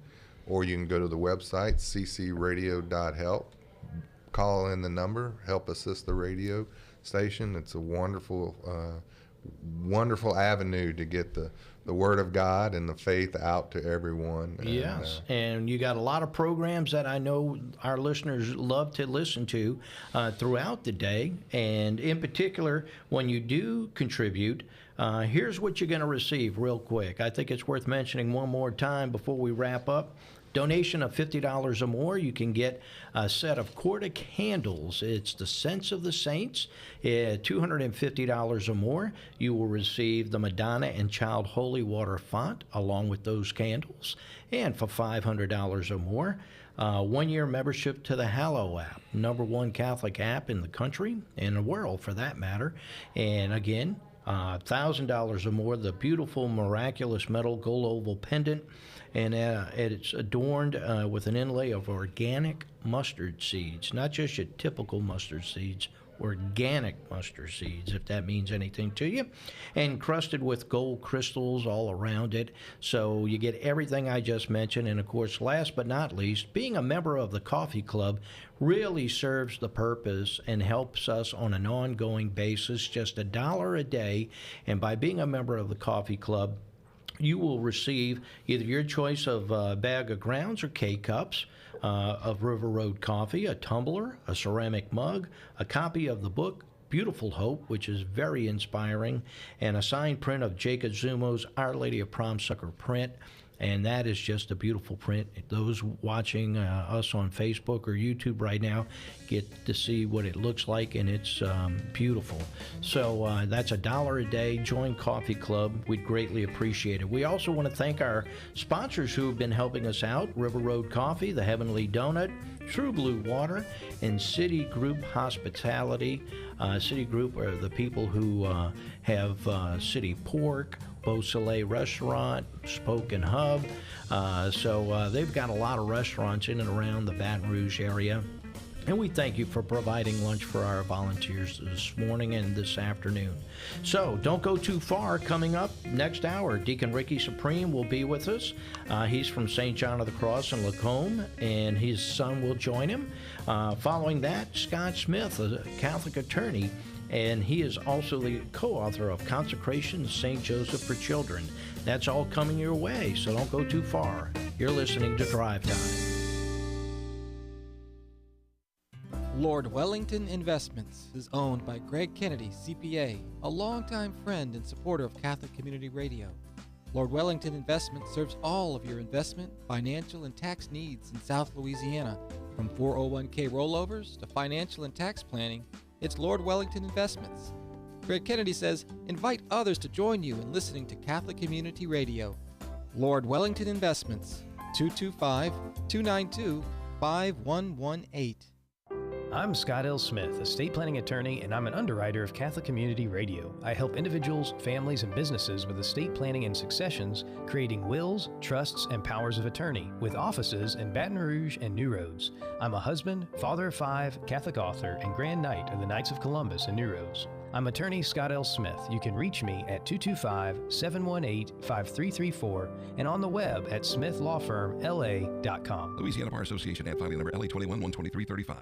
or you can go to the website ccradio.help. Call in the number, help assist the radio station. It's a wonderful avenue to get the word of God and the faith out to everyone. Yes, and you got a lot of programs that I know our listeners love to listen to throughout the day. And in particular, when you do contribute, here's what you're going to receive real quick. I think it's worth mentioning one more time before we wrap up. Donation of $50 or more, you can get a set of quarter candles. It's the Scents of the Saints. $250 or more, you will receive the Madonna and Child Holy Water font along with those candles. And for $500 or more, 1-year membership to the Hallow app, #1 Catholic app in the country and the world for that matter. And again, $1,000 or more, the beautiful miraculous metal gold oval pendant, and it's adorned with an inlay of organic mustard seeds, not just your typical mustard seeds, organic mustard seeds, if that means anything to you, and encrusted with gold crystals all around it. So you get everything I just mentioned. And of course, last but not least, being a member of the Coffee Club really serves the purpose and helps us on an ongoing basis, just $1 a day. And by being a member of the Coffee Club, you will receive either your choice of a bag of grounds or K-Cups of River Road coffee, a tumbler, a ceramic mug, a copy of the book Beautiful Hope, which is very inspiring, and a signed print of Jacob Zumo's Our Lady of Prom Sucker print. And that is just a beautiful print. Those watching us on Facebook or YouTube right now get to see what it looks like, and it's beautiful. So that's $1 a day. Join Coffee Club. We'd greatly appreciate it. We also want to thank our sponsors who have been helping us out: River Road Coffee, the Heavenly Donut, True Blue Water, and City Group Hospitality. City Group are the people who have City Pork, Beau Soleil Restaurant, Spoke and Hub. So they've got a lot of restaurants in and around the Baton Rouge area. And we thank you for providing lunch for our volunteers this morning and this afternoon. So don't go too far. Coming up next hour, Deacon Ricky Supreme will be with us. He's from St. John of the Cross in Lacombe, and his son will join him. Following that, Scott Smith, a Catholic attorney, and he is also the co-author of Consecration of St. Joseph for Children. That's all coming your way, so don't go too far. You're listening to Drive Time. Lord Wellington Investments is owned by Greg Kennedy, CPA, a longtime friend and supporter of Catholic Community Radio. Lord Wellington Investments serves all of your investment, financial, and tax needs in South Louisiana. From 401k rollovers to financial and tax planning, it's Lord Wellington Investments. Greg Kennedy says, invite others to join you in listening to Catholic Community Radio. Lord Wellington Investments, 225-292-5118. I'm Scott L. Smith, estate planning attorney, and I'm an underwriter of Catholic Community Radio. I help individuals, families, and businesses with estate planning and successions, creating wills, trusts, and powers of attorney, with offices in Baton Rouge and New Roads. I'm a husband, father of 5, Catholic author, and Grand Knight of the Knights of Columbus in New Roads. I'm attorney Scott L. Smith. You can reach me at 225-718-5334 and on the web at smithlawfirmla.com. Louisiana Bar Association ad filing number LA 21-12335.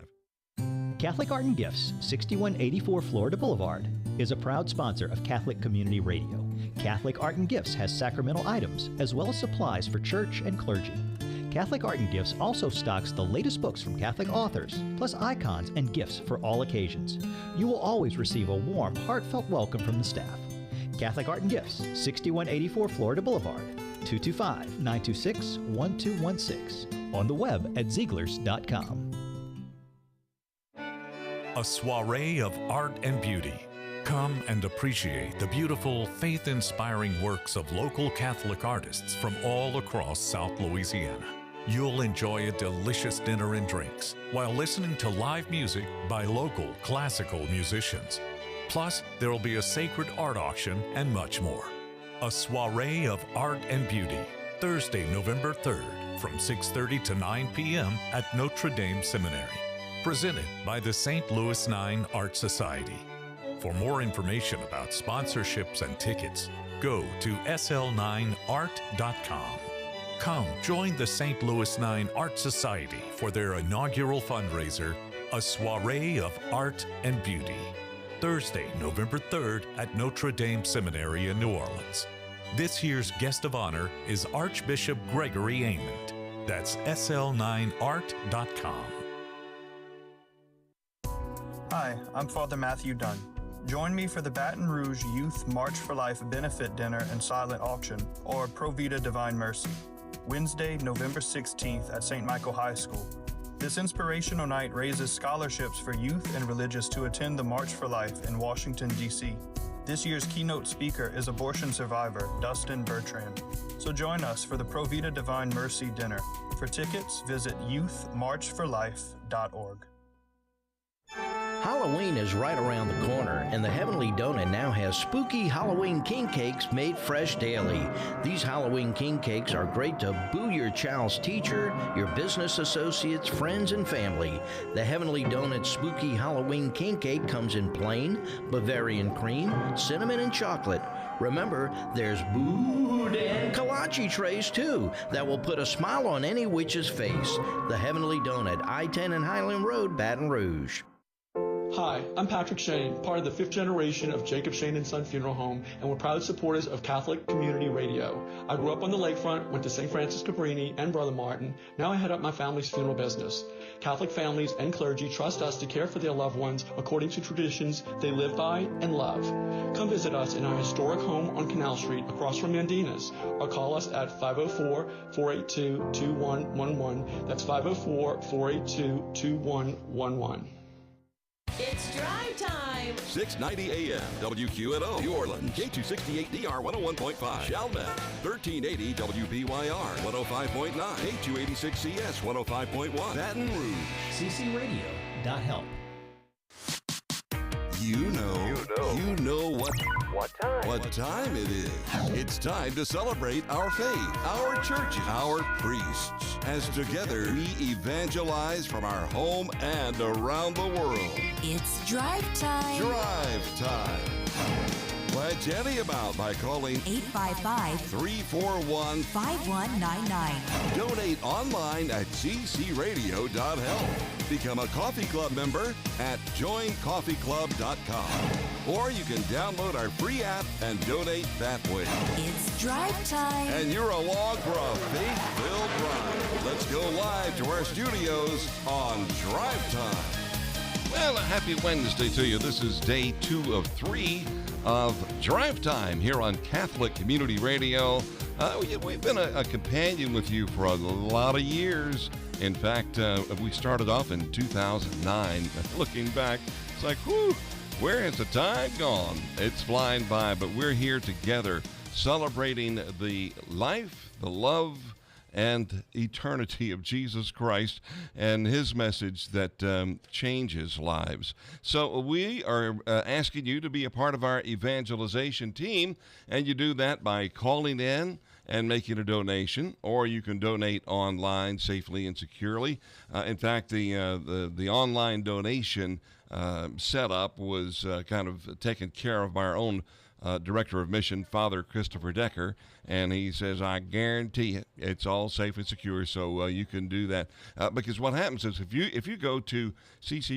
Catholic Art and Gifts, 6184 Florida Boulevard, is a proud sponsor of Catholic Community Radio. Catholic Art and Gifts has sacramental items as well as supplies for church and clergy. Catholic Art and Gifts also stocks the latest books from Catholic authors, plus icons and gifts for all occasions. You will always receive a warm, heartfelt welcome from the staff. Catholic Art and Gifts, 6184 Florida Boulevard, 225-926-1216. On the web at Zieglers.com. A soiree of art and beauty. Come and appreciate the beautiful, faith-inspiring works of local Catholic artists from all across South Louisiana. You'll enjoy a delicious dinner and drinks while listening to live music by local classical musicians. Plus, there will be a sacred art auction and much more. A soiree of art and beauty, Thursday, November 3rd, from 6:30 to 9 p.m. at Notre Dame Seminary. Presented by the St. Louis 9 Art Society. For more information about sponsorships and tickets, go to sl9art.com. Come join the St. Louis 9 Art Society for their inaugural fundraiser, A Soiree of Art and Beauty. Thursday, November 3rd at Notre Dame Seminary in New Orleans. This year's guest of honor is Archbishop Gregory Amond. That's sl9art.com. Hi, I'm Father Matthew Dunn. Join me for the Baton Rouge Youth March for Life Benefit Dinner and Silent Auction, or Pro Vita Divine Mercy, Wednesday, November 16th at St. Michael High School. This inspirational night raises scholarships for youth and religious to attend the March for Life in Washington, D.C. This year's keynote speaker is abortion survivor Dustin Bertrand. So join us for the Pro Vita Divine Mercy Dinner. For tickets, visit youthmarchforlife.org. Halloween is right around the corner, and the Heavenly Donut now has spooky Halloween king cakes made fresh daily. These Halloween king cakes are great to boo your child's teacher, your business associates, friends, and family. The Heavenly Donut spooky Halloween king cake comes in plain, Bavarian cream, cinnamon, and chocolate. Remember, there's boudin kolache trays too that will put a smile on any witch's face. The Heavenly Donut, I-10 and Highland Road, Baton Rouge. Hi, I'm Patrick Shane, part of the 5th generation of Jacob Shane and Son Funeral Home, and we're proud supporters of Catholic Community Radio. I grew up on the lakefront, went to St. Francis Cabrini and Brother Martin. Now I head up my family's funeral business. Catholic families and clergy trust us to care for their loved ones according to traditions they live by and love. Come visit us in our historic home on Canal Street across from Mandina's, or call us at 504-482-2111. That's 504-482-2111. It's Drive Time. 690 AM, WQNO, New Orleans, K268DR 101.5, Chalmette, 1380 WBYR 105.9, K286CS 105.1, Baton Rouge. ccradio.help. You know what time it is. It's time to celebrate our faith, our churches, our priests, as together we evangelize from our home and around the world. It's Drive Time. Drive Time. tell you about by calling 855-341-5199. Donate online at ccradio.health. Become a Coffee Club member at joincoffeeclub.com. Or you can download our free app and donate that way. It's drive time. And you're along for a faith-filled ride. Let's go live to our studios on Drive Time. Well, a happy Wednesday to you. This is day 2 of 3 of Drive Time here on Catholic Community Radio. We've been a companion with you for a lot of years. In fact, we started off in 2009. Looking back, it's like, whew, where has the time gone? It's flying by, but we're here together celebrating the life, the love, and eternity of Jesus Christ and his message that changes lives. So we are asking you to be a part of our evangelization team, and you do that by calling in and making a donation, or you can donate online safely and securely. In fact, the online donation setup was kind of taken care of by our own Director of Mission, Father Christopher Decker, and he says, I guarantee it's all safe and secure, so you can do that. Because what happens is if you go to CC